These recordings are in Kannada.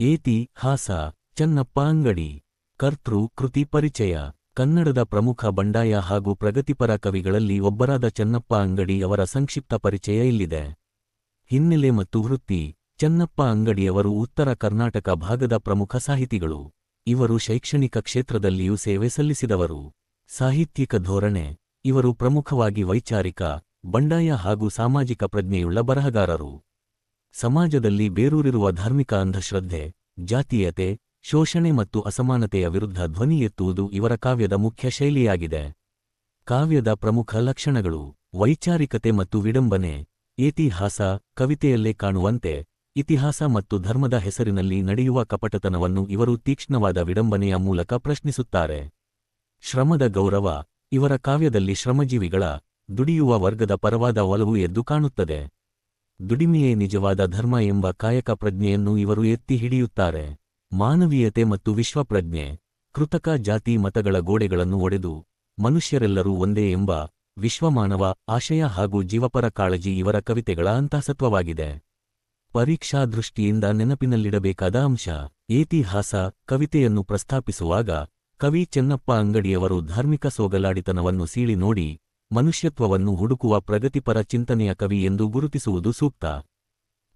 ಏತಿ ಹಾಸ ಚನ್ನಪ್ಪ ಅಂಗಡಿ. ಕರ್ತೃ ಕೃತಿ ಪರಿಚಯ. ಕನ್ನಡದ ಪ್ರಮುಖ ಬಂಡಾಯ ಹಾಗೂ ಪ್ರಗತಿಪರ ಕವಿಗಳಲ್ಲಿ ಒಬ್ಬರಾದ ಚನ್ನಪ್ಪ ಅಂಗಡಿ ಅವರ ಸಂಕ್ಷಿಪ್ತ ಪರಿಚಯ ಇಲ್ಲಿದೆ. ಹಿನ್ನೆಲೆ ಮತ್ತು ವೃತ್ತಿ. ಚನ್ನಪ್ಪ ಅಂಗಡಿಯವರು ಉತ್ತರ ಕರ್ನಾಟಕ ಭಾಗದ ಪ್ರಮುಖ ಸಾಹಿತಿಗಳು. ಇವರು ಶೈಕ್ಷಣಿಕ ಕ್ಷೇತ್ರದಲ್ಲಿಯೂ ಸೇವೆ ಸಲ್ಲಿಸಿದವರು. ಸಾಹಿತ್ಯಿಕ ಧೋರಣೆ. ಇವರು ಪ್ರಮುಖವಾಗಿ ವೈಚಾರಿಕ, ಬಂಡಾಯ ಹಾಗೂ ಸಾಮಾಜಿಕ ಪ್ರಜ್ಞೆಯುಳ್ಳ ಬರಹಗಾರರು. ಸಮಾಜದಲ್ಲಿ ಬೇರೂರಿರುವ ಧಾರ್ಮಿಕ ಅಂಧಶ್ರದ್ಧೆ, ಜಾತೀಯತೆ, ಶೋಷಣೆ ಮತ್ತು ಅಸಮಾನತೆಯ ವಿರುದ್ಧ ಧ್ವನಿ ಎತ್ತುವುದು ಇವರ ಕಾವ್ಯದ ಮುಖ್ಯ ಶೈಲಿಯಾಗಿದೆ. ಕಾವ್ಯದ ಪ್ರಮುಖ ಲಕ್ಷಣಗಳು: ವೈಚಾರಿಕತೆ ಮತ್ತು ವಿಡಂಬನೆ. ಏತಿಹಾಸ ಕವಿತೆಯಲ್ಲೇ ಕಾಣುವಂತೆ ಇತಿಹಾಸ ಮತ್ತು ಧರ್ಮದ ಹೆಸರಿನಲ್ಲಿ ನಡೆಯುವ ಕಪಟತನವನ್ನು ಇವರು ತೀಕ್ಷ್ಣವಾದ ವಿಡಂಬನೆಯ ಮೂಲಕ ಪ್ರಶ್ನಿಸುತ್ತಾರೆ. ಶ್ರಮದ ಗೌರವ. ಇವರ ಕಾವ್ಯದಲ್ಲಿ ಶ್ರಮಜೀವಿಗಳ, ದುಡಿಯುವ ವರ್ಗದ ಪರವಾದ ಒಲವು ಎದ್ದು ಕಾಣುತ್ತದೆ. ದುಡಿಮೆಯೇ ನಿಜವಾದ ಧರ್ಮ ಎಂಬ ಕಾಯಕ ಪ್ರಜ್ಞೆಯನ್ನು ಇವರು ಎತ್ತಿ ಹಿಡಿಯುತ್ತಾರೆ. ಮಾನವೀಯತೆ ಮತ್ತು ವಿಶ್ವಪ್ರಜ್ಞೆ. ಕೃತಕ ಜಾತಿ ಮತಗಳ ಗೋಡೆಗಳನ್ನು ಒಡೆದು ಮನುಷ್ಯರೆಲ್ಲರೂ ಒಂದೇ ಎಂಬ ವಿಶ್ವಮಾನವ ಆಶಯ ಹಾಗೂ ಜೀವಪರ ಕಾಳಜಿ ಇವರ ಕವಿತೆಗಳ ಅಂತಃಸತ್ವವಾಗಿದೆ. ಪರೀಕ್ಷಾ ದೃಷ್ಟಿಯಿಂದ ನೆನಪಿನಲ್ಲಿಡಬೇಕಾದ ಅಂಶ. ಏತಿಹಾಸ ಕವಿತೆಯನ್ನು ಪ್ರಸ್ತಾಪಿಸುವಾಗ ಕವಿ ಚೆನ್ನಪ್ಪ ಅಂಗಡಿಯವರು ಧಾರ್ಮಿಕ ಸೋಗಲಾಡಿತನವನ್ನು ಸೀಳಿ ನೋಡಿ ಮನುಷ್ಯತ್ವವನ್ನು ಹುಡುಕುವ ಪ್ರಗತಿಪರ ಚಿಂತನೆಯ ಕವಿ ಎಂದು ಗುರುತಿಸುವುದು ಸೂಕ್ತ.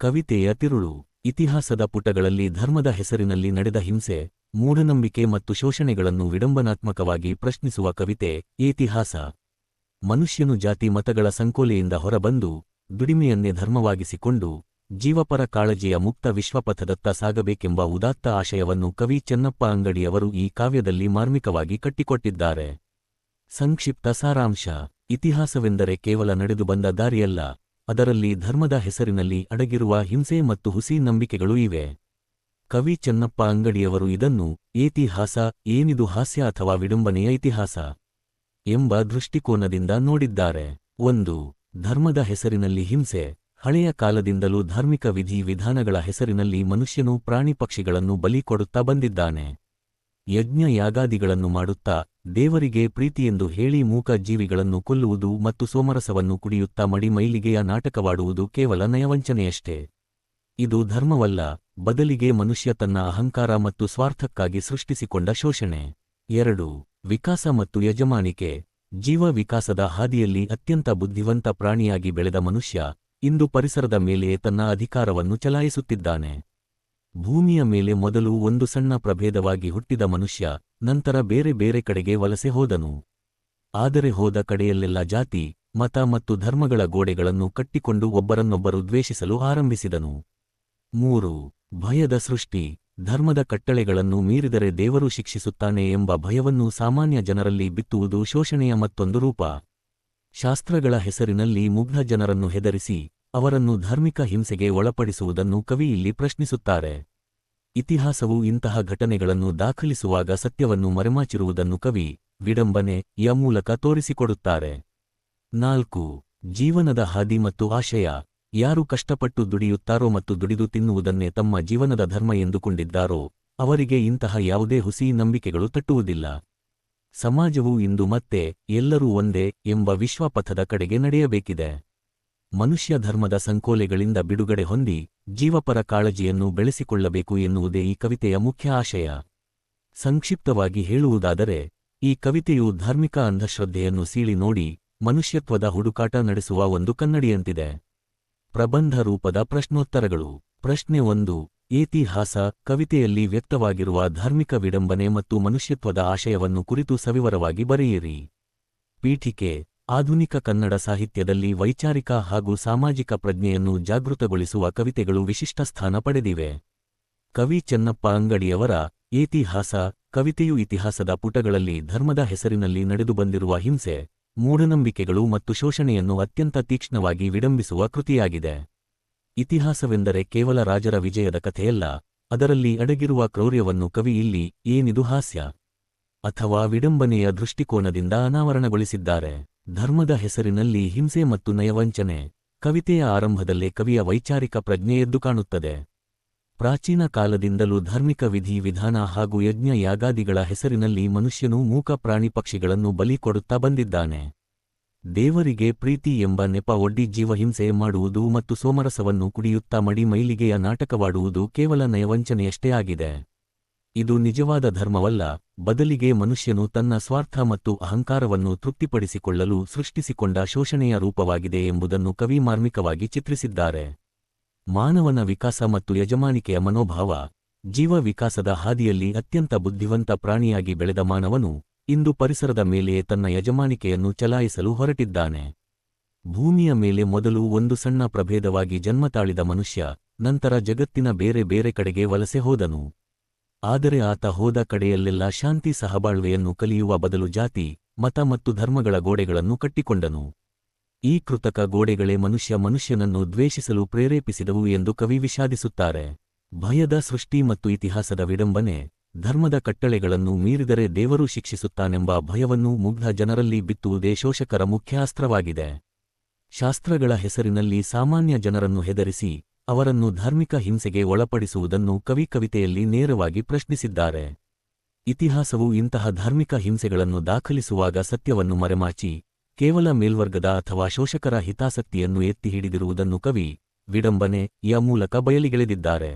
ಕವಿತೆಯ ತಿರುಳು. ಇತಿಹಾಸದ ಪುಟಗಳಲ್ಲಿ ಧರ್ಮದ ಹೆಸರಿನಲ್ಲಿ ನಡೆದ ಹಿಂಸೆ, ಮೂಢನಂಬಿಕೆ ಮತ್ತು ಶೋಷಣೆಗಳನ್ನು ವಿಡಂಬನಾತ್ಮಕವಾಗಿ ಪ್ರಶ್ನಿಸುವ ಕವಿತೆ ಏತಿಹಾಸ. ಮನುಷ್ಯನು ಜಾತಿ ಮತಗಳ ಸಂಕೋಲೆಯಿಂದ ಹೊರಬಂದು ದುಡಿಮೆಯನ್ನೇ ಧರ್ಮವಾಗಿಸಿಕೊಂಡು ಜೀವಪರ ಕಾಳಜಿಯ ಮುಕ್ತ ವಿಶ್ವಪಥದತ್ತ ಸಾಗಬೇಕೆಂಬ ಉದಾತ್ತ ಆಶಯವನ್ನು ಕವಿ ಚೆನ್ನಪ್ಪ ಅಂಗಡಿಯವರು ಈ ಕಾವ್ಯದಲ್ಲಿ ಮಾರ್ಮಿಕವಾಗಿ ಕಟ್ಟಿಕೊಟ್ಟಿದ್ದಾರೆ. ಸಂಕ್ಷಿಪ್ತ ಸಾರಾಂಶ. ಇತಿಹಾಸವೆಂದರೆ ಕೇವಲ ನಡೆದು ಬಂದ ದಾರಿಯಲ್ಲ, ಅದರಲ್ಲಿ ಧರ್ಮದ ಹೆಸರಿನಲ್ಲಿ ಅಡಗಿರುವ ಹಿಂಸೆ ಮತ್ತು ಹುಸಿ ನಂಬಿಕೆಗಳೂ ಇವೆ. ಕವಿ ಚೆನ್ನಪ್ಪ ಅಂಗಡಿಯವರು ಇದನ್ನು ಏತಿಹಾಸ ಏನಿದು ಹಾಸ್ಯ ಅಥವಾ ವಿಡಂಬನೆಯ ಇತಿಹಾಸ ಎಂಬ ದೃಷ್ಟಿಕೋನದಿಂದ ನೋಡಿದ್ದಾರೆ. 1. ಧರ್ಮದ ಹೆಸರಿನಲ್ಲಿ ಹಿಂಸೆ. ಹಳೆಯ ಕಾಲದಿಂದಲೂ ಧಾರ್ಮಿಕ ವಿಧಿ ವಿಧಾನಗಳ ಹೆಸರಿನಲ್ಲಿ ಮನುಷ್ಯನು ಪ್ರಾಣಿ ಪಕ್ಷಿಗಳನ್ನು ಬಲಿ ಕೊಡುತ್ತಾ ಬಂದಿದ್ದಾನೆ. ಯಜ್ಞ ಯಾಗಾದಿಗಳನ್ನು ಮಾಡುತ್ತಾ ದೇವರಿಗೆ ಪ್ರೀತಿಯೆಂದು ಹೇಳಿ ಮೂಕ ಜೀವಿಗಳನ್ನು ಕೊಲ್ಲುವುದು ಮತ್ತು ಸೋಮರಸವನ್ನು ಕುಡಿಯುತ್ತಾ ಮಡಿ ಮೈಲಿಗೆಯ ನಾಟಕವಾಡುವುದು ಕೇವಲ ನಯವಂಚನೆಯಷ್ಟೇ. ಇದು ಧರ್ಮವಲ್ಲ, ಬದಲಿಗೆ ಮನುಷ್ಯ ತನ್ನ ಅಹಂಕಾರ ಮತ್ತು ಸ್ವಾರ್ಥಕ್ಕಾಗಿ ಸೃಷ್ಟಿಸಿಕೊಂಡ ಶೋಷಣೆ. 2. ವಿಕಾಸ ಮತ್ತು ಯಜಮಾನಿಕೆ. ಜೀವ ವಿಕಾಸದ ಹಾದಿಯಲ್ಲಿ ಅತ್ಯಂತ ಬುದ್ಧಿವಂತ ಪ್ರಾಣಿಯಾಗಿ ಬೆಳೆದ ಮನುಷ್ಯ ಇಂದು ಪರಿಸರದ ಮೇಲೆಯೇ ತನ್ನ ಅಧಿಕಾರವನ್ನು ಚಲಾಯಿಸುತ್ತಿದ್ದಾನೆ. ಭೂಮಿಯ ಮೇಲೆ ಮೊದಲು ಒಂದು ಸಣ್ಣ ಪ್ರಭೇದವಾಗಿ ಹುಟ್ಟಿದ ಮನುಷ್ಯ ನಂತರ ಬೇರೆ ಬೇರೆ ಕಡೆಗೆ ವಲಸೆ ಹೋದನು. ಆದರೆ ಹೋದ ಕಡೆಯಲ್ಲೆಲ್ಲ ಜಾತಿ, ಮತ ಮತ್ತು ಧರ್ಮಗಳ ಗೋಡೆಗಳನ್ನು ಕಟ್ಟಿಕೊಂಡು ಒಬ್ಬರನ್ನೊಬ್ಬರು ದ್ವೇಷಿಸಲು ಆರಂಭಿಸಿದನು. 3. ಭಯದ ಸೃಷ್ಟಿ. ಧರ್ಮದ ಕಟ್ಟಳೆಗಳನ್ನು ಮೀರಿದರೆ ದೇವರು ಶಿಕ್ಷಿಸುತ್ತಾನೆ ಎಂಬ ಭಯವನ್ನು ಸಾಮಾನ್ಯ ಜನರಲ್ಲಿ ಬಿತ್ತುವುದು ಶೋಷಣೆಯ ಮತ್ತೊಂದು ರೂಪ. ಶಾಸ್ತ್ರಗಳ ಹೆಸರಿನಲ್ಲಿ ಮುಗ್ಧ ಜನರನ್ನು ಹೆದರಿಸಿ ಅವರನ್ನು ಧಾರ್ಮಿಕ ಹಿಂಸೆಗೆ ಒಳಪಡಿಸುವುದನ್ನು ಕವಿ ಇಲ್ಲಿ ಪ್ರಶ್ನಿಸುತ್ತಾರೆ. ಇತಿಹಾಸವು ಇಂತಹ ಘಟನೆಗಳನ್ನು ದಾಖಲಿಸುವಾಗ ಸತ್ಯವನ್ನು ಮರೆಮಾಚಿರುವುದನ್ನು ಕವಿ ವಿಡಂಬನೆಯ ಮೂಲಕ ತೋರಿಸಿಕೊಡುತ್ತಾರೆ. 4. ಜೀವನದ ಹಾದಿ ಮತ್ತು ಆಶಯ. ಯಾರು ಕಷ್ಟಪಟ್ಟು ದುಡಿಯುತ್ತಾರೋ ಮತ್ತು ದುಡಿದು ತಿನ್ನುವುದನ್ನೇ ತಮ್ಮ ಜೀವನದ ಧರ್ಮ ಎಂದುಕೊಂಡಿದ್ದಾರೋ ಅವರಿಗೆ ಇಂತಹ ಯಾವುದೇ ಹುಸಿ ನಂಬಿಕೆಗಳು ತಟ್ಟುವುದಿಲ್ಲ. ಸಮಾಜವು ಇಂದು ಮತ್ತೆ ಎಲ್ಲರೂ ಒಂದೇ ಎಂಬ ವಿಶ್ವಪಥದ ಕಡೆಗೆ ನಡೆಯಬೇಕಿದೆ. ಮನುಷ್ಯ ಧರ್ಮದ ಸಂಕೋಲೆಗಳಿಂದ ಬಿಡುಗಡೆ ಹೊಂದಿ ಜೀವಪರ ಕಾಳಜಿಯನ್ನು ಬೆಳೆಸಿಕೊಳ್ಳಬೇಕು ಎನ್ನುವುದೇ ಈ ಕವಿತೆಯ ಮುಖ್ಯ ಆಶಯ. ಸಂಕ್ಷಿಪ್ತವಾಗಿ ಹೇಳುವುದಾದರೆ ಈ ಕವಿತೆಯು ಧಾರ್ಮಿಕ ಅಂಧಶ್ರದ್ಧೆಯನ್ನು ಸೀಳಿ ನೋಡಿ ಮನುಷ್ಯತ್ವದ ಹುಡುಕಾಟ ನಡೆಸುವ ಒಂದು ಕನ್ನಡಿಯಂತಿದೆ. ಪ್ರಬಂಧ ರೂಪದ ಪ್ರಶ್ನೋತ್ತರಗಳು. ಪ್ರಶ್ನೆ 1. ಏತಿಹಾಸ ಕವಿತೆಯಲ್ಲಿ ವ್ಯಕ್ತವಾಗಿರುವ ಧಾರ್ಮಿಕ ವಿಡಂಬನೆ ಮತ್ತು ಮನುಷ್ಯತ್ವದ ಆಶಯವನ್ನು ಕುರಿತು ಸವಿವರವಾಗಿ ಬರೆಯಿರಿ. ಪೀಠಿಕೆ. ಆಧುನಿಕ ಕನ್ನಡ ಸಾಹಿತ್ಯದಲ್ಲಿ ವೈಚಾರಿಕ ಹಾಗೂ ಸಾಮಾಜಿಕ ಪ್ರಜ್ಞೆಯನ್ನು ಜಾಗೃತಗೊಳಿಸುವ ಕವಿತೆಗಳು ವಿಶಿಷ್ಟ ಸ್ಥಾನ ಪಡೆದಿವೆ. ಕವಿ ಚೆನ್ನಪ್ಪ ಅಂಗಡಿಯವರ ಏತಿಹಾಸ ಕವಿತೆಯು ಇತಿಹಾಸದ ಪುಟಗಳಲ್ಲಿ ಧರ್ಮದ ಹೆಸರಿನಲ್ಲಿ ನಡೆದು ಬಂದಿರುವ ಹಿಂಸೆ, ಮೂಢನಂಬಿಕೆಗಳು ಮತ್ತು ಶೋಷಣೆಯನ್ನು ಅತ್ಯಂತ ತೀಕ್ಷ್ಣವಾಗಿ ವಿಡಂಬಿಸುವ ಕೃತಿಯಾಗಿದೆ. ಇತಿಹಾಸವೆಂದರೆ ಕೇವಲ ರಾಜರ ವಿಜಯದ ಕಥೆಯಲ್ಲ, ಅದರಲ್ಲಿ ಅಡಗಿರುವ ಕ್ರೌರ್ಯವನ್ನು ಕವಿ ಇಲ್ಲಿ ಏನಿದು ಹಾಸ್ಯ ಅಥವಾ ವಿಡಂಬನೆಯ ದೃಷ್ಟಿಕೋನದಿಂದ ಅನಾವರಣಗೊಳಿಸಿದ್ದಾರೆ. ಧರ್ಮದ ಹೆಸರಿನಲ್ಲಿ ಹಿಂಸೆ ಮತ್ತು ನಯವಂಚನೆ. ಕವಿತೆಯ ಆರಂಭದಲ್ಲೇ ಕವಿಯ ವೈಚಾರಿಕ ಪ್ರಜ್ಞೆ ಎದ್ದು ಕಾಣುತ್ತದೆ. ಪ್ರಾಚೀನ ಕಾಲದಿಂದಲೂ ಧಾರ್ಮಿಕ ವಿಧಿ ವಿಧಾನ ಹಾಗೂ ಯಜ್ಞ ಯಾಗಾದಿಗಳ ಹೆಸರಿನಲ್ಲಿ ಮನುಷ್ಯನು ಮೂಕ ಪ್ರಾಣಿ ಪಕ್ಷಿಗಳನ್ನು ಬಲಿ ಕೊಡುತ್ತಾ ಬಂದಿದ್ದಾನೆ. ದೇವರಿಗೆ ಪ್ರೀತಿ ಎಂಬ ನೆಪ ಒಡ್ಡಿ ಜೀವಹಿಂಸೆ ಮಾಡುವುದು ಮತ್ತು ಸೋಮರಸವನ್ನು ಕುಡಿಯುತ್ತಾ ಮಡಿ ಮೈಲಿಗೆಯ ನಾಟಕವಾಡುವುದು ಕೇವಲ ನಯವಂಚನೆಯಷ್ಟೇ ಆಗಿದೆ. ಇದು ನಿಜವಾದ ಧರ್ಮವಲ್ಲ, ಬದಲಿಗೆ ಮನುಷ್ಯನು ತನ್ನ ಸ್ವಾರ್ಥ ಮತ್ತು ಅಹಂಕಾರವನ್ನು ತೃಪ್ತಿಪಡಿಸಿಕೊಳ್ಳಲು ಸೃಷ್ಟಿಸಿಕೊಂಡ ಶೋಷಣೆಯ ರೂಪವಾಗಿದೆ ಎಂಬುದನ್ನು ಕವಿ ಮಾರ್ಮಿಕವಾಗಿ ಚಿತ್ರಿಸಿದ್ದಾರೆ. ಮಾನವನ ವಿಕಾಸ ಮತ್ತು ಯಜಮಾನಿಕೆಯ ಮನೋಭಾವ. ಜೀವ ವಿಕಾಸದ ಹಾದಿಯಲ್ಲಿ ಅತ್ಯಂತ ಬುದ್ಧಿವಂತ ಪ್ರಾಣಿಯಾಗಿ ಬೆಳೆದ ಮಾನವನು ಇಂದು ಪರಿಸರದ ಮೇಲೆಯೇ ತನ್ನ ಯಜಮಾನಿಕೆಯನ್ನು ಚಲಾಯಿಸಲು ಹೊರಟಿದ್ದಾನೆ. ಭೂಮಿಯ ಮೇಲೆ ಮೊದಲು ಒಂದು ಸಣ್ಣ ಪ್ರಭೇದವಾಗಿ ಜನ್ಮತಾಳಿದ ಮನುಷ್ಯ ನಂತರ ಜಗತ್ತಿನ ಬೇರೆ ಬೇರೆ ಕಡೆಗೆ ವಲಸೆ ಹೋದನು. ಆದರೆ ಆತ ಹೋದ ಕಡೆಯಲ್ಲೆಲ್ಲ ಶಾಂತಿ ಸಹಬಾಳ್ವೆಯನ್ನು ಕಲಿಯುವ ಬದಲು ಜಾತಿ, ಮತ ಮತ್ತು ಧರ್ಮಗಳ ಗೋಡೆಗಳನ್ನು ಕಟ್ಟಿಕೊಂಡನು. ಈ ಕೃತಕ ಗೋಡೆಗಳೇ ಮನುಷ್ಯನನ್ನು ದ್ವೇಷಿಸಲು ಪ್ರೇರೇಪಿಸಿದವು ಎಂದು ಕವಿ ವಿಷಾದಿಸುತ್ತಾರೆ. ಭಯದ ಸೃಷ್ಟಿ ಮತ್ತು ಇತಿಹಾಸದ ವಿಡಂಬನೆ. ಧರ್ಮದ ಕಟ್ಟಳೆಗಳನ್ನು ಮೀರಿದರೆ ದೇವರು ಶಿಕ್ಷಿಸುತ್ತಾನೆಂಬ ಭಯವನ್ನು ಮುಗ್ಧ ಜನರಲ್ಲಿ ಬಿತ್ತುವುದೇ ಶೋಷಕರ ಮುಖ್ಯ ಅಸ್ತ್ರವಾಗಿದೆ. ಶಾಸ್ತ್ರಗಳ ಹೆಸರಿನಲ್ಲಿ ಸಾಮಾನ್ಯ ಜನರನ್ನು ಹೆದರಿಸಿ ಅವರನ್ನು ಧಾರ್ಮಿಕ ಹಿಂಸೆಗೆ ಒಳಪಡಿಸುವುದನ್ನು ಕವಿ ಕವಿತೆಯಲ್ಲಿ ನೇರವಾಗಿ ಪ್ರಶ್ನಿಸಿದ್ದಾರೆ. ಇತಿಹಾಸವು ಇಂತಹ ಧಾರ್ಮಿಕ ಹಿಂಸೆಗಳನ್ನು ದಾಖಲಿಸುವಾಗ ಸತ್ಯವನ್ನು ಮರೆಮಾಚಿ ಕೇವಲ ಮೇಲ್ವರ್ಗದ ಅಥವಾ ಶೋಷಕರ ಹಿತಾಸಕ್ತಿಯನ್ನು ಎತ್ತಿ ಹಿಡಿದಿರುವುದನ್ನು ಕವಿ ವಿಡಂಬನೆಯ ಮೂಲಕ ಬಯಲಿಗೆಳೆದಿದ್ದಾರೆ.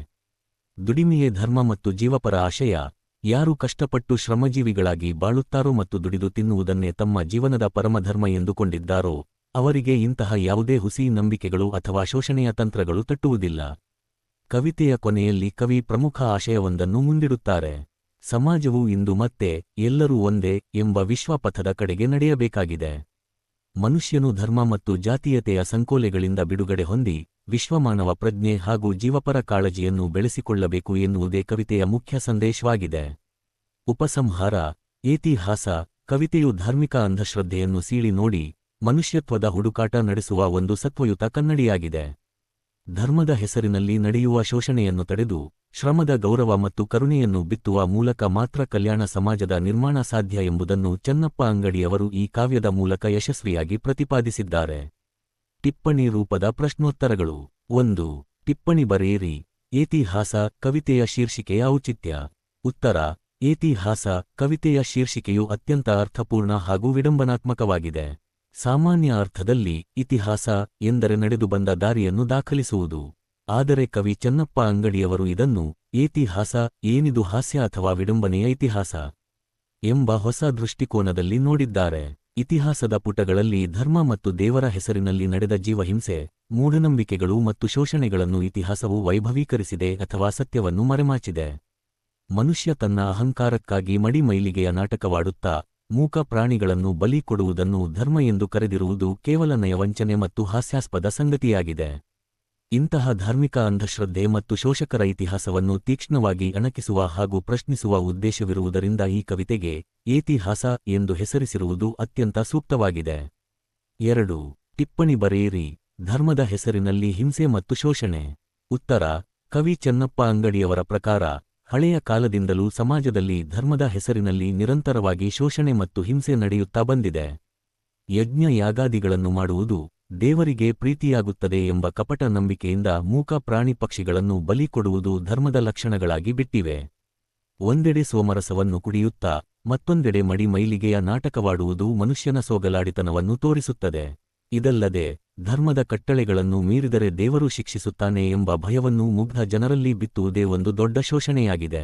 ದುಡಿಮೆಯೇ ಧರ್ಮ ಮತ್ತು ಜೀವಪರ ಆಶಯ. ಯಾರು ಕಷ್ಟಪಟ್ಟು ಶ್ರಮಜೀವಿಗಳಾಗಿ ಬಾಳುತ್ತಾರೋ ಮತ್ತು ದುಡಿದು ತಿನ್ನುವುದನ್ನೇ ತಮ್ಮ ಜೀವನದ ಪರಮಧರ್ಮ ಎಂದುಕೊಂಡಿದ್ದಾರೋ ಅವರಿಗೆ ಇಂತಹ ಯಾವುದೇ ಹುಸಿ ನಂಬಿಕೆಗಳು ಅಥವಾ ಶೋಷಣೆಯ ತಂತ್ರಗಳು ತಟ್ಟುವುದಿಲ್ಲ. ಕವಿತೆಯ ಕೊನೆಯಲ್ಲಿ ಕವಿ ಪ್ರಮುಖ ಆಶಯವೊಂದನ್ನು ಮುಂದಿಡುತ್ತಾರೆ. ಸಮಾಜವು ಇಂದು ಮತ್ತೆ ಎಲ್ಲರೂ ಒಂದೇ ಎಂಬ ವಿಶ್ವಪಥದ ಕಡೆಗೆ ನಡೆಯಬೇಕಾಗಿದೆ. ಮನುಷ್ಯನು ಧರ್ಮ ಮತ್ತು ಜಾತೀಯತೆಯ ಸಂಕೋಲೆಗಳಿಂದ ಬಿಡುಗಡೆ ಹೊಂದಿ ವಿಶ್ವಮಾನವ ಪ್ರಜ್ಞೆ ಹಾಗೂ ಜೀವಪರ ಕಾಳಜಿಯನ್ನು ಬೆಳೆಸಿಕೊಳ್ಳಬೇಕು ಎನ್ನುವುದೇ ಕವಿತೆಯ ಮುಖ್ಯ ಸಂದೇಶವಾಗಿದೆ. ಉಪಸಂಹಾರ. ಇತಿಹಾಸ. ಕವಿತೆಯು ಧಾರ್ಮಿಕ ಅಂಧಶ್ರದ್ಧೆಯನ್ನು ಸೀಳಿ ನೋಡಿ ಮನುಷ್ಯತ್ವದ ಹುಡುಕಾಟ ನಡೆಸುವ ಒಂದು ಸತ್ವಯುತ ಕನ್ನಡಿಯಾಗಿದೆ. ಧರ್ಮದ ಹೆಸರಿನಲ್ಲಿ ನಡೆಯುವ ಶೋಷಣೆಯನ್ನು ತಡೆದು ಶ್ರಮದ ಗೌರವ ಮತ್ತು ಕರುಣೆಯನ್ನು ಬಿತ್ತುವ ಮೂಲಕ ಮಾತ್ರ ಕಲ್ಯಾಣ ಸಮಾಜದ ನಿರ್ಮಾಣ ಸಾಧ್ಯ ಎಂಬುದನ್ನು ಚನ್ನಪ್ಪ ಅಂಗಡಿಯವರು ಈ ಕಾವ್ಯದ ಮೂಲಕ ಯಶಸ್ವಿಯಾಗಿ ಪ್ರತಿಪಾದಿಸಿದ್ದಾರೆ. ಟಿಪ್ಪಣಿ ರೂಪದ ಪ್ರಶ್ನೋತ್ತರಗಳು. 1. ಟಿಪ್ಪಣಿ ಬರೆಯಿರಿ. ಇತಿಹಾಸ ಕವಿತೆಯ ಶೀರ್ಷಿಕೆಯ ಔಚಿತ್ಯ. ಉತ್ತರ. ಇತಿಹಾಸ ಕವಿತೆಯ ಶೀರ್ಷಿಕೆಯು ಅತ್ಯಂತ ಅರ್ಥಪೂರ್ಣ ಹಾಗೂ ವಿಡಂಬನಾತ್ಮಕವಾಗಿದೆ. ಸಾಮಾನ್ಯ ಅರ್ಥದಲ್ಲಿ ಇತಿಹಾಸ ಎಂದರೆ ನಡೆದು ಬಂದ ದಾರಿಯನ್ನು ದಾಖಲಿಸುವುದು. ಆದರೆ ಕವಿ ಚನ್ನಪ್ಪ ಅಂಗಡಿಯವರು ಇದನ್ನು ಇತಿಹಾಸ ಏನಿದು ಹಾಸ್ಯ ಅಥವಾ ವಿಡಂಬನೆಯ ಇತಿಹಾಸ ಎಂಬ ಹೊಸ ದೃಷ್ಟಿಕೋನದಲ್ಲಿ ನೋಡಿದ್ದಾರೆ. ಇತಿಹಾಸದ ಪುಟಗಳಲ್ಲಿ ಧರ್ಮ ಮತ್ತು ದೇವರ ಹೆಸರಿನಲ್ಲಿ ನಡೆದ ಜೀವಹಿಂಸೆ, ಮೂಢನಂಬಿಕೆಗಳು ಮತ್ತು ಶೋಷಣೆಗಳನ್ನು ಇತಿಹಾಸವು ವೈಭವೀಕರಿಸಿದೆ ಅಥವಾ ಸತ್ಯವನ್ನು ಮರೆಮಾಚಿದೆ. ಮನುಷ್ಯ ತನ್ನ ಅಹಂಕಾರಕ್ಕಾಗಿ ಮಡಿ ಮೈಲಿಗೆಯ ನಾಟಕವಾಡುತ್ತಾ ಮೂಕ ಪ್ರಾಣಿಗಳನ್ನು ಬಲಿ ಕೊಡುವುದನ್ನು ಧರ್ಮ ಎಂದು ಕರೆದಿರುವುದು ಕೇವಲ ನಯವಂಚನೆ ಮತ್ತು ಹಾಸ್ಯಾಸ್ಪದ ಸಂಗತಿಯಾಗಿದೆ. ಇಂತಹ ಧಾರ್ಮಿಕ ಅಂಧಶ್ರದ್ಧೆ ಮತ್ತು ಶೋಷಕರ ಇತಿಹಾಸವನ್ನು ತೀಕ್ಷ್ಣವಾಗಿ ಅಣಕಿಸುವ ಹಾಗೂ ಪ್ರಶ್ನಿಸುವ ಉದ್ದೇಶವಿರುವುದರಿಂದ ಈ ಕವಿತೆಗೆ ಇತಿಹಾಸ ಎಂದು ಹೆಸರಿಸಿರುವುದು ಅತ್ಯಂತ ಸೂಕ್ತವಾಗಿದೆ. 2. ಟಿಪ್ಪಣಿ ಬರೆಯಿರಿ. ಧರ್ಮದ ಹೆಸರಿನಲ್ಲಿ ಹಿಂಸೆ ಮತ್ತು ಶೋಷಣೆ. ಉತ್ತರ. ಕವಿ ಚನ್ನಪ್ಪ ಅಂಗಡಿಯವರ ಪ್ರಕಾರ ಹಳೆಯ ಕಾಲದಿಂದಲೂ ಸಮಾಜದಲ್ಲಿ ಧರ್ಮದ ಹೆಸರಿನಲ್ಲಿ ನಿರಂತರವಾಗಿ ಶೋಷಣೆ ಮತ್ತು ಹಿಂಸೆ ನಡೆಯುತ್ತಾ ಬಂದಿದೆ. ಯಜ್ಞ ಯಾಗಾದಿಗಳನ್ನು ಮಾಡುವುದು ದೇವರಿಗೆ ಪ್ರೀತಿಯಾಗುತ್ತದೆ ಎಂಬ ಕಪಟ ನಂಬಿಕೆಯಿಂದ ಮೂಕ ಪ್ರಾಣಿ ಪಕ್ಷಿಗಳನ್ನು ಬಲಿ ಕೊಡುವುದು ಧರ್ಮದ ಲಕ್ಷಣಗಳಾಗಿ ಬಿಟ್ಟಿವೆ. ಒಂದೆಡೆ ಸೋಮರಸವನ್ನು ಕುಡಿಯುತ್ತಾ ಮತ್ತೊಂದೆಡೆ ಮಡಿ ಮೈಲಿಗೆಯ ನಾಟಕವಾಡುವುದು ಮನುಷ್ಯನ ಸೋಗಲಾಡಿತನವನ್ನು ತೋರಿಸುತ್ತದೆ. ಇದಲ್ಲದೆ ಧರ್ಮದ ಕಟ್ಟಳೆಗಳನ್ನು ಮೀರಿದರೆ ದೇವರು ಶಿಕ್ಷಿಸುತ್ತಾನೆ ಎಂಬ ಭಯವನ್ನು ಮುಗ್ಧ ಜನರಲ್ಲಿ ಬಿತ್ತುವುದೇ ಒಂದು ದೊಡ್ಡ ಶೋಷಣೆಯಾಗಿದೆ.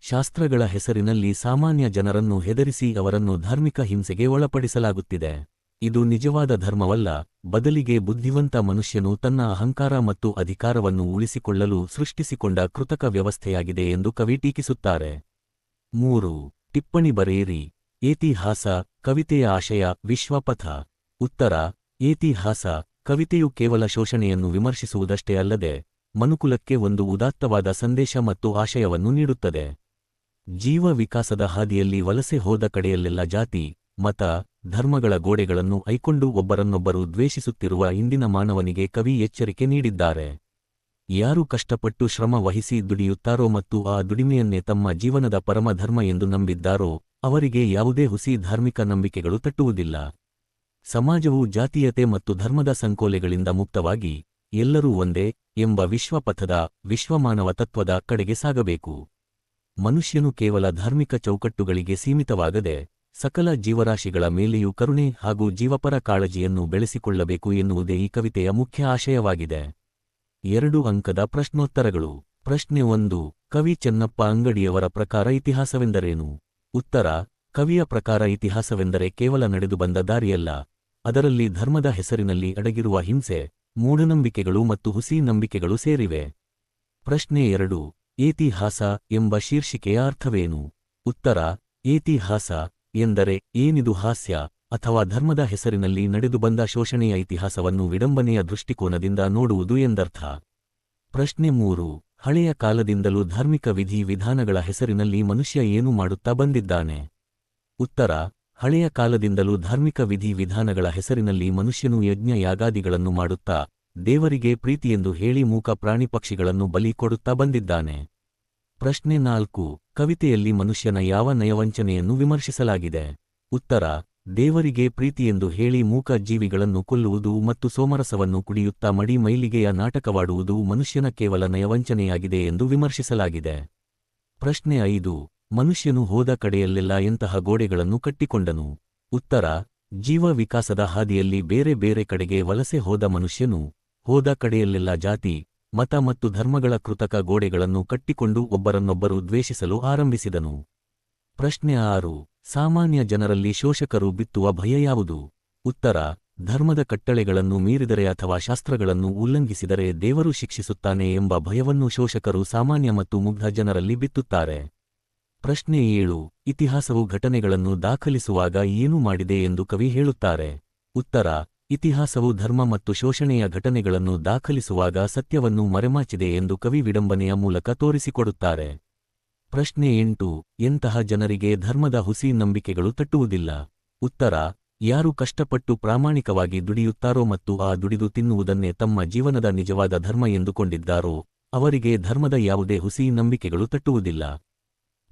ಶಾಸ್ತ್ರಗಳ ಹೆಸರಿನಲ್ಲಿ ಸಾಮಾನ್ಯ ಜನರನ್ನು ಹೆದರಿಸಿ ಅವರನ್ನು ಧಾರ್ಮಿಕ ಹಿಂಸೆಗೆ ಒಳಪಡಿಸಲಾಗುತ್ತಿದೆ. ಇದು ನಿಜವಾದ ಧರ್ಮವಲ್ಲ, ಬದಲಿಗೆ ಬುದ್ಧಿವಂತ ಮನುಷ್ಯನು ತನ್ನ ಅಹಂಕಾರ ಮತ್ತು ಅಧಿಕಾರವನ್ನು ಉಳಿಸಿಕೊಳ್ಳಲು ಸೃಷ್ಟಿಸಿಕೊಂಡ ಕೃತಕ ವ್ಯವಸ್ಥೆಯಾಗಿದೆ ಎಂದು ಕವಿ ಟೀಕಿಸುತ್ತಾರೆ. 3. ಟಿಪ್ಪಣಿ ಬರೆಯಿರಿ. ಇತಿಹಾಸ ಕವಿತೆಯ ಆಶಯ ವಿಶ್ವಪಥ. ಉತ್ತರ. ಇತಿಹಾಸ ಕವಿತೆಯು ಕೇವಲ ಶೋಷಣೆಯನ್ನು ವಿಮರ್ಶಿಸುವುದಷ್ಟೇ ಅಲ್ಲದೆ ಮನುಕುಲಕ್ಕೆ ಒಂದು ಉದಾತ್ತವಾದ ಸಂದೇಶ ಮತ್ತು ಆಶಯವನ್ನು ನೀಡುತ್ತದೆ. ಜೀವ ವಿಕಾಸದ ಹಾದಿಯಲ್ಲಿ ವಲಸೆ ಹೋದ ಕಡೆಯಲ್ಲೆಲ್ಲ ಜಾತಿ, ಮತ, ಧರ್ಮಗಳ ಗೋಡೆಗಳನ್ನು ಐಕೊಂಡು ಒಬ್ಬರನ್ನೊಬ್ಬರು ದ್ವೇಷಿಸುತ್ತಿರುವ ಇಂದಿನ ಮಾನವನಿಗೆ ಕವಿ ಎಚ್ಚರಿಕೆ ನೀಡಿದ್ದಾರೆ. ಯಾರು ಕಷ್ಟಪಟ್ಟು ಶ್ರಮ ವಹಿಸಿ ದುಡಿಯುತ್ತಾರೋ ಮತ್ತು ಆ ದುಡಿಮೆಯನ್ನೇ ತಮ್ಮ ಜೀವನದ ಪರಮಧರ್ಮ ಎಂದು ನಂಬಿದ್ದಾರೋ ಅವರಿಗೆ ಯಾವುದೇ ಹುಸಿ ಧಾರ್ಮಿಕ ನಂಬಿಕೆಗಳು ತಟ್ಟುವುದಿಲ್ಲ. ಸಮಾಜವು ಜಾತೀಯತೆ ಮತ್ತು ಧರ್ಮದ ಸಂಕೋಲೆಗಳಿಂದ ಮುಕ್ತವಾಗಿ ಎಲ್ಲರೂ ಒಂದೇ ಎಂಬ ವಿಶ್ವಪಥದ ವಿಶ್ವಮಾನವ ತತ್ವದ ಕಡೆಗೆ ಸಾಗಬೇಕು. ಮನುಷ್ಯನು ಕೇವಲ ಧಾರ್ಮಿಕ ಚೌಕಟ್ಟುಗಳಿಗೆ ಸೀಮಿತವಾಗದೆ ಸಕಲ ಜೀವರಾಶಿಗಳ ಮೇಲೆಯೂ ಕರುಣೆ ಹಾಗೂ ಜೀವಪರ ಕಾಳಜಿಯನ್ನು ಬೆಳೆಸಿಕೊಳ್ಳಬೇಕು ಎನ್ನುವುದೇ ಈ ಕವಿತೆಯ ಮುಖ್ಯ ಆಶಯವಾಗಿದೆ. 2 ಅಂಕದ ಪ್ರಶ್ನೋತ್ತರಗಳು. ಪ್ರಶ್ನೆ 1. ಕವಿ ಚೆನ್ನಪ್ಪ ಅಂಗಡಿಯವರ ಪ್ರಕಾರ ಇತಿಹಾಸವೆಂದರೇನು? ಉತ್ತರ: ಕವಿಯ ಪ್ರಕಾರ ಇತಿಹಾಸವೆಂದರೆ ಕೇವಲ ನಡೆದು ಬಂದ ದಾರಿಯಲ್ಲ, ಅದರಲ್ಲಿ ಧರ್ಮದ ಹೆಸರಿನಲ್ಲಿ ಅಡಗಿರುವ ಹಿಂಸೆ, ಮೂಢನಂಬಿಕೆಗಳು ಮತ್ತು ಹುಸಿ ನಂಬಿಕೆಗಳು ಸೇರಿವೆ. ಪ್ರಶ್ನೆ 2. ಏತಿಹಾಸ ಎಂಬ ಶೀರ್ಷಿಕೆಯ ಅರ್ಥವೇನು? ಉತ್ತರ: ಏತಿಹಾಸ ಎಂದರೆ ಏನಿದು ಹಾಸ್ಯ ಅಥವಾ ಧರ್ಮದ ಹೆಸರಿನಲ್ಲಿ ನಡೆದು ಬಂದ ಶೋಷಣೆಯ ಇತಿಹಾಸವನ್ನು ವಿಡಂಬನೆಯ ದೃಷ್ಟಿಕೋನದಿಂದ ನೋಡುವುದು ಎಂದರ್ಥ. ಪ್ರಶ್ನೆ 3. ಹಳೆಯ ಕಾಲದಿಂದಲೂ ಧಾರ್ಮಿಕ ವಿಧಿ ವಿಧಾನಗಳ ಹೆಸರಿನಲ್ಲಿ ಮನುಷ್ಯ ಏನು ಮಾಡುತ್ತಾ ಬಂದಿದ್ದಾನೆ? ಉತ್ತರ: ಹಳೆಯ ಕಾಲದಿಂದಲೂ ಧಾರ್ಮಿಕ ವಿಧಿ ವಿಧಾನಗಳ ಹೆಸರಿನಲ್ಲಿ ಮನುಷ್ಯನು ಯಜ್ಞ ಯಾಗಾದಿಗಳನ್ನು ಮಾಡುತ್ತಾ ದೇವರಿಗೆ ಪ್ರೀತಿಯೆಂದು ಹೇಳಿ ಮೂಕ ಪ್ರಾಣಿ ಪಕ್ಷಿಗಳನ್ನು ಬಲಿ ಕೊಡುತ್ತಾ ಬಂದಿದ್ದಾನೆ. ಪ್ರಶ್ನೆ 4. ಕವಿತೆಯಲ್ಲಿ ಮನುಷ್ಯನ ಯಾವ ನಯವಂಚನೆಯನ್ನು ವಿಮರ್ಶಿಸಲಾಗಿದೆ? ಉತ್ತರ: ದೇವರಿಗೆ ಪ್ರೀತಿಯೆಂದು ಹೇಳಿ ಮೂಕ ಜೀವಿಗಳನ್ನು ಕೊಲ್ಲುವುದು ಮತ್ತು ಸೋಮರಸವನ್ನು ಕುಡಿಯುತ್ತಾ ಮಡಿ ಮೈಲಿಗೆಯ ನಾಟಕವಾಡುವುದು ಮನುಷ್ಯನ ಕೇವಲ ನಯವಂಚನೆಯಾಗಿದೆ ಎಂದು ವಿಮರ್ಶಿಸಲಾಗಿದೆ. ಪ್ರಶ್ನೆ 5. ಮನುಷ್ಯನು ಹೋದ ಕಡೆಯಲ್ಲೆಲ್ಲ ಎಂತಹ ಗೋಡೆಗಳನ್ನು ಕಟ್ಟಿಕೊಂಡನು? ಉತ್ತರ: ಜೀವ ವಿಕಾಸದ ಹಾದಿಯಲ್ಲಿ ಬೇರೆ ಬೇರೆ ಕಡೆಗೆ ವಲಸೆ ಹೋದ ಮನುಷ್ಯನು ಹೋದ ಕಡೆಯಲ್ಲೆಲ್ಲ ಜಾತಿ, ಮತ ಮತ್ತು ಧರ್ಮಗಳ ಕೃತಕ ಗೋಡೆಗಳನ್ನು ಕಟ್ಟಿಕೊಂಡು ಒಬ್ಬರನ್ನೊಬ್ಬರು ದ್ವೇಷಿಸಲು ಆರಂಭಿಸಿದನು. ಪ್ರಶ್ನೆ 6. ಸಾಮಾನ್ಯ ಜನರಲ್ಲಿ ಶೋಷಕರು ಬಿತ್ತುವ ಭಯ ಯಾವುದು? ಉತ್ತರ: ಧರ್ಮದ ಕಟ್ಟಳೆಗಳನ್ನು ಮೀರಿದರೆ ಅಥವಾ ಶಾಸ್ತ್ರಗಳನ್ನು ಉಲ್ಲಂಘಿಸಿದರೆ ದೇವರು ಶಿಕ್ಷಿಸುತ್ತಾನೆ ಎಂಬ ಭಯವನ್ನು ಶೋಷಕರು ಸಾಮಾನ್ಯ ಮತ್ತು ಮುಗ್ಧ ಜನರಲ್ಲಿ ಬಿತ್ತುತ್ತಾರೆ. ಪ್ರಶ್ನೆ 7. ಇತಿಹಾಸವು ಘಟನೆಗಳನ್ನು ದಾಖಲಿಸುವಾಗ ಏನು ಮಾಡಿದೆ ಎಂದು ಕವಿ ಹೇಳುತ್ತಾರೆ? ಉತ್ತರ: ಇತಿಹಾಸವು ಧರ್ಮ ಮತ್ತು ಶೋಷಣೆಯ ಘಟನೆಗಳನ್ನು ದಾಖಲಿಸುವಾಗ ಸತ್ಯವನ್ನು ಮರೆಮಾಚಿದೆ ಎಂದು ಕವಿ ವಿಡಂಬನೆಯ ಮೂಲಕ ತೋರಿಸಿಕೊಡುತ್ತಾರೆ. ಪ್ರಶ್ನೆ 8. ಎಂತಹ ಜನರಿಗೆ ಧರ್ಮದ ಹುಸಿ ನಂಬಿಕೆಗಳು ತಟ್ಟುವುದಿಲ್ಲ? ಉತ್ತರ: ಯಾರು ಕಷ್ಟಪಟ್ಟು ಪ್ರಾಮಾಣಿಕವಾಗಿ ದುಡಿಯುತ್ತಾರೋ ಮತ್ತು ಆ ದುಡಿದು ತಿನ್ನುವುದನ್ನೇ ತಮ್ಮ ಜೀವನದ ನಿಜವಾದ ಧರ್ಮ ಎಂದುಕೊಂಡಿದ್ದಾರೋ ಅವರಿಗೆ ಧರ್ಮದ ಯಾವುದೇ ಹುಸಿ ನಂಬಿಕೆಗಳು ತಟ್ಟುವುದಿಲ್ಲ.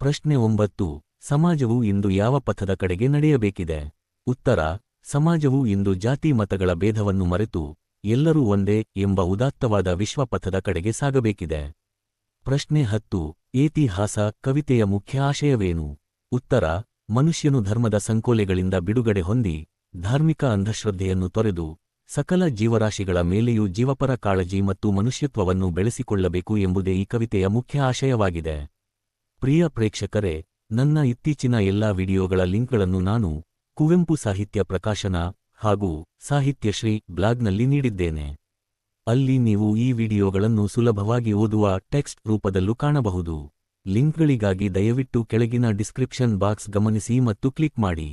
ಪ್ರಶ್ನೆ 9. ಸಮಾಜವು ಇಂದು ಯಾವ ಪಥದ ಕಡೆಗೆ ನಡೆಯಬೇಕಿದೆ? ಉತ್ತರ: ಸಮಾಜವು ಇಂದು ಜಾತಿ ಮತಗಳ ಭೇದವನ್ನು ಮರೆತು ಎಲ್ಲರೂ ಒಂದೇ ಎಂಬ ಉದಾತ್ತವಾದ ವಿಶ್ವಪಥದ ಕಡೆಗೆ ಸಾಗಬೇಕಿದೆ. ಪ್ರಶ್ನೆ 10. ಏತಿಹಾಸ ಕವಿತೆಯ ಮುಖ್ಯ ಆಶಯವೇನು? ಉತ್ತರ: ಮನುಷ್ಯನು ಧರ್ಮದ ಸಂಕೋಲೆಗಳಿಂದ ಬಿಡುಗಡೆ ಹೊಂದಿ ಧಾರ್ಮಿಕ ಅಂಧಶ್ರದ್ಧೆಯನ್ನು ತೊರೆದು ಸಕಲ ಜೀವರಾಶಿಗಳ ಮೇಲೆಯೂ ಜೀವಪರ ಕಾಳಜಿ ಮತ್ತು ಮನುಷ್ಯತ್ವವನ್ನು ಬೆಳೆಸಿಕೊಳ್ಳಬೇಕು ಎಂಬುದೇ ಈ ಕವಿತೆಯ ಮುಖ್ಯ ಆಶಯವಾಗಿದೆ. ಪ್ರಿಯ ಪ್ರೇಕ್ಷಕರೇ, ನನ್ನ ಇತ್ತೀಚಿನ ಎಲ್ಲಾ ವಿಡಿಯೋಗಳ ಲಿಂಕ್ಗಳನ್ನು ನಾನು ಕುವೆಂಪು ಸಾಹಿತ್ಯ ಪ್ರಕಾಶನ ಹಾಗೂ ಸಾಹಿತ್ಯಶ್ರೀ ಬ್ಲಾಗ್ನಲ್ಲಿ ನೀಡಿದ್ದೇನೆ. ಅಲ್ಲಿ ನೀವು ಈ ವಿಡಿಯೋಗಳನ್ನು ಸುಲಭವಾಗಿ ಓದುವ ಟೆಕ್ಸ್ಟ್ ರೂಪದಲ್ಲೂ ಕಾಣಬಹುದು. ಲಿಂಕ್ಗಳಿಗಾಗಿ ದಯವಿಟ್ಟು ಕೆಳಗಿನ ಡಿಸ್ಕ್ರಿಪ್ಷನ್ ಬಾಕ್ಸ್ ಗಮನಿಸಿ ಮತ್ತು ಕ್ಲಿಕ್ ಮಾಡಿ.